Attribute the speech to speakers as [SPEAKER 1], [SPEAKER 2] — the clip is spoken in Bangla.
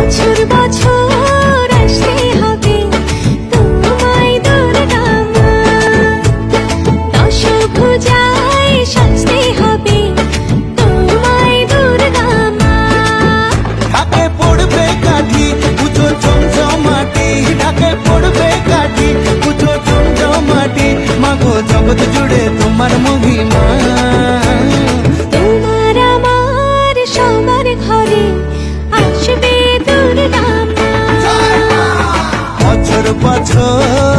[SPEAKER 1] বছর বছর আসতে হবে তোমায় দুর্গা মা, দশভুজায় সাজতে হবে তোমায় দুর্গা মা।
[SPEAKER 2] ঢাকে পড়বে কাঠি পুজো জমজমাটি, ঢাকে পড়বে কাঠি পুজো জমজমাটি, মাগো জগৎ জুড়ে তোমার মহিমা।
[SPEAKER 1] তোমার আমার সবার ঘরে আসবে দুর্গা মা।
[SPEAKER 2] বছর বছর